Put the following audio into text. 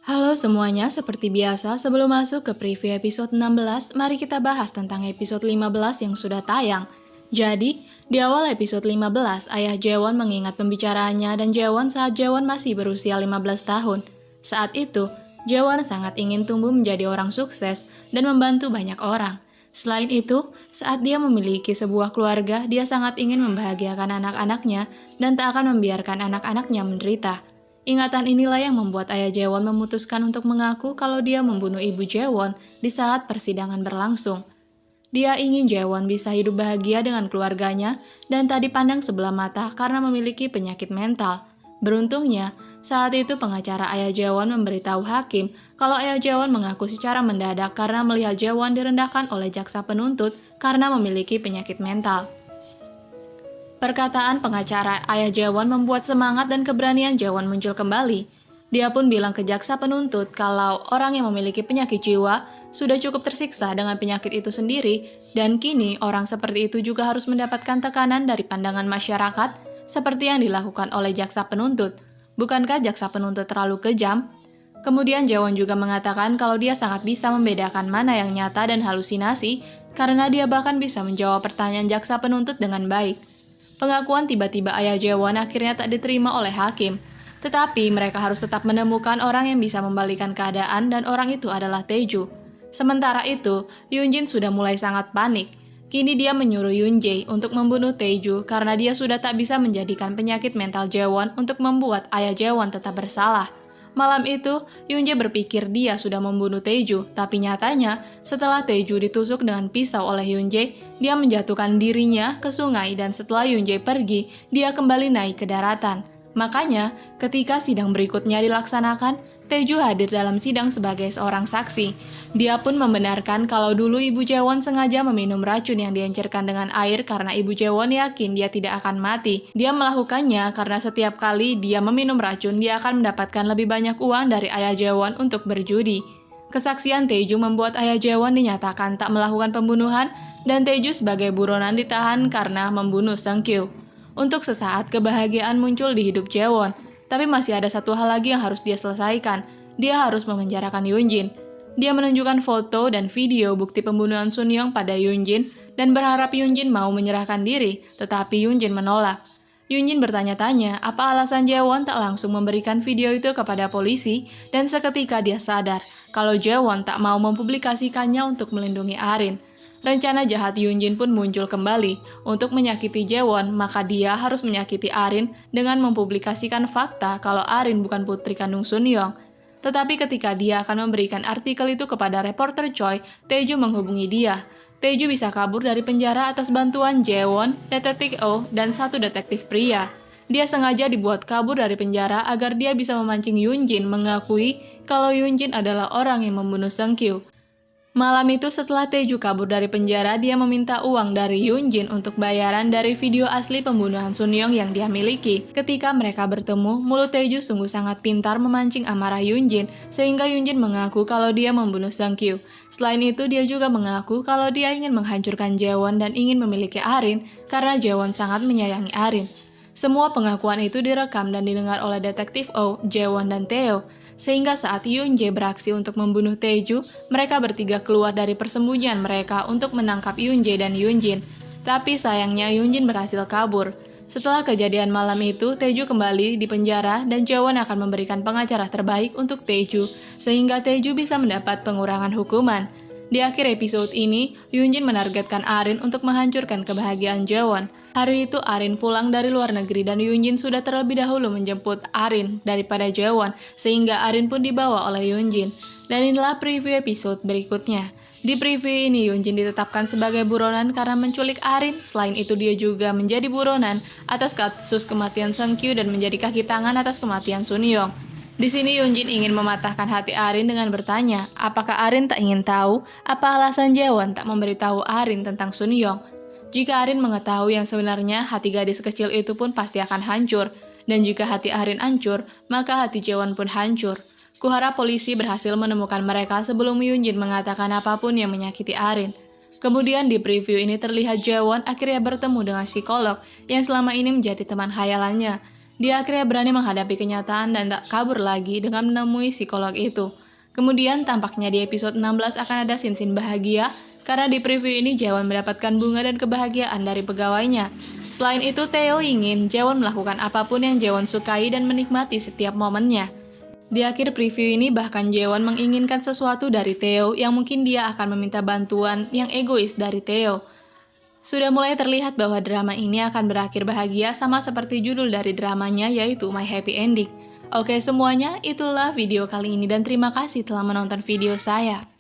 Halo semuanya, seperti biasa sebelum masuk ke preview episode 16, mari kita bahas tentang episode 15 yang sudah tayang. Jadi, di awal episode 15, ayah Jaewon mengingat pembicaraannya dan Jaewon saat Jaewon masih berusia 15 tahun. Saat itu, Jaewon sangat ingin tumbuh menjadi orang sukses dan membantu banyak orang. Selain itu, saat dia memiliki sebuah keluarga, dia sangat ingin membahagiakan anak-anaknya dan tak akan membiarkan anak-anaknya menderita. Ingatan inilah yang membuat ayah Jaewon memutuskan untuk mengaku kalau dia membunuh ibu Jaewon di saat persidangan berlangsung. Dia ingin Jaewon bisa hidup bahagia dengan keluarganya dan tak dipandang sebelah mata karena memiliki penyakit mental. Beruntungnya, saat itu pengacara ayah Jaewon memberitahu hakim kalau ayah Jaewon mengaku secara mendadak karena melihat Jaewon direndahkan oleh jaksa penuntut karena memiliki penyakit mental. Perkataan pengacara ayah Jaewon membuat semangat dan keberanian Jaewon muncul kembali. Dia pun bilang ke jaksa penuntut kalau orang yang memiliki penyakit jiwa sudah cukup tersiksa dengan penyakit itu sendiri, dan kini orang seperti itu juga harus mendapatkan tekanan dari pandangan masyarakat seperti yang dilakukan oleh jaksa penuntut. Bukankah jaksa penuntut terlalu kejam? Kemudian Jaewon juga mengatakan kalau dia sangat bisa membedakan mana yang nyata dan halusinasi karena dia bahkan bisa menjawab pertanyaan jaksa penuntut dengan baik. Pengakuan tiba-tiba ayah Jaewon akhirnya tak diterima oleh hakim. Tetapi mereka harus tetap menemukan orang yang bisa membalikan keadaan dan orang itu adalah Taeju. Sementara itu, Yoonjin sudah mulai sangat panik. Kini dia menyuruh Yoonjae untuk membunuh Taeju karena dia sudah tak bisa menjadikan penyakit mental Jaewon untuk membuat ayah Jaewon tetap bersalah. Malam itu, Yoonjae berpikir dia sudah membunuh Taeju, tapi nyatanya setelah Taeju ditusuk dengan pisau oleh Yoonjae, dia menjatuhkan dirinya ke sungai dan setelah Yoonjae pergi, dia kembali naik ke daratan. Makanya, ketika sidang berikutnya dilaksanakan, Taeju hadir dalam sidang sebagai seorang saksi. Dia pun membenarkan kalau dulu Ibu Jaewon sengaja meminum racun yang diencerkan dengan air karena Ibu Jaewon yakin dia tidak akan mati. Dia melakukannya karena setiap kali dia meminum racun, dia akan mendapatkan lebih banyak uang dari ayah Jaewon untuk berjudi. Kesaksian Taeju membuat ayah Jaewon dinyatakan tak melakukan pembunuhan dan Taeju sebagai buronan ditahan karena membunuh Seungkyu. Untuk sesaat, kebahagiaan muncul di hidup Jaewon. Tapi masih ada satu hal lagi yang harus dia selesaikan. Dia harus memenjarakan Yoonjin. Dia menunjukkan foto dan video bukti pembunuhan Sunyoung pada Yoonjin dan berharap Yoonjin mau menyerahkan diri, tetapi Yoonjin menolak. Yoonjin bertanya-tanya apa alasan Jaewon tak langsung memberikan video itu kepada polisi, dan seketika dia sadar kalau Jaewon tak mau mempublikasikannya untuk melindungi Arin. Rencana jahat Yoonjin pun muncul kembali. Untuk menyakiti Jaewon, maka dia harus menyakiti Arin dengan mempublikasikan fakta kalau Arin bukan putri kandung Sunyoung. Tetapi ketika dia akan memberikan artikel itu kepada reporter Choi, Taeju menghubungi dia. Taeju bisa kabur dari penjara atas bantuan Jaewon, detektif Oh, dan satu detektif pria. Dia sengaja dibuat kabur dari penjara agar dia bisa memancing Yoonjin mengakui kalau Yoonjin adalah orang yang membunuh Seungkyu. Malam itu setelah Taeju kabur dari penjara, dia meminta uang dari Yoonjin untuk bayaran dari video asli pembunuhan Sunyoung yang dia miliki. Ketika mereka bertemu, mulut Taeju sungguh sangat pintar memancing amarah Yoonjin, sehingga Yoonjin mengaku kalau dia membunuh Seungkyu. Selain itu, dia juga mengaku kalau dia ingin menghancurkan Jaewon dan ingin memiliki Arin karena Jaewon sangat menyayangi Arin. Semua pengakuan itu direkam dan didengar oleh detektif Oh, Jaewon, dan Taeo. Sehingga saat Yoonjae beraksi untuk membunuh Taeju, mereka bertiga keluar dari persembunyian mereka untuk menangkap Yoonjae dan Yoonjin. Tapi sayangnya Yoonjin berhasil kabur. Setelah kejadian malam itu, Taeju kembali di penjara dan Jaewon akan memberikan pengacara terbaik untuk Taeju, sehingga Taeju bisa mendapat pengurangan hukuman. Di akhir episode ini, Yoonjin menargetkan Arin untuk menghancurkan kebahagiaan Jaewon. Hari itu Arin pulang dari luar negeri dan Yoonjin sudah terlebih dahulu menjemput Arin daripada Jaewon, sehingga Arin pun dibawa oleh Yoonjin. Dan inilah preview episode berikutnya. Di preview ini Yoonjin ditetapkan sebagai buronan karena menculik Arin. Selain itu dia juga menjadi buronan atas kasus kematian Seungkyu dan menjadi kaki tangan atas kematian Sunyoung. Di sini Yoonjin ingin mematahkan hati Arin dengan bertanya, apakah Arin tak ingin tahu apa alasan Jaewon tak memberitahu Arin tentang Sunyoung? Jika Arin mengetahui yang sebenarnya, hati gadis kecil itu pun pasti akan hancur. Dan jika hati Arin hancur, maka hati Jaewon pun hancur. Kuharap polisi berhasil menemukan mereka sebelum Yoonjin mengatakan apapun yang menyakiti Arin. Kemudian di preview ini terlihat Jaewon akhirnya bertemu dengan psikolog yang selama ini menjadi teman khayalannya. Dia akhirnya berani menghadapi kenyataan dan tak kabur lagi dengan menemui psikolog itu. Kemudian tampaknya di episode 16 akan ada scene-scene bahagia, karena di preview ini Jaewon mendapatkan bunga dan kebahagiaan dari pegawainya. Selain itu, Taeho ingin Jaewon melakukan apapun yang Jaewon sukai dan menikmati setiap momennya. Di akhir preview ini bahkan Jaewon menginginkan sesuatu dari Taeho yang mungkin dia akan meminta bantuan yang egois dari Taeho. Sudah mulai terlihat bahwa drama ini akan berakhir bahagia sama seperti judul dari dramanya yaitu My Happy Ending. Oke semuanya, itulah video kali ini dan terima kasih telah menonton video saya.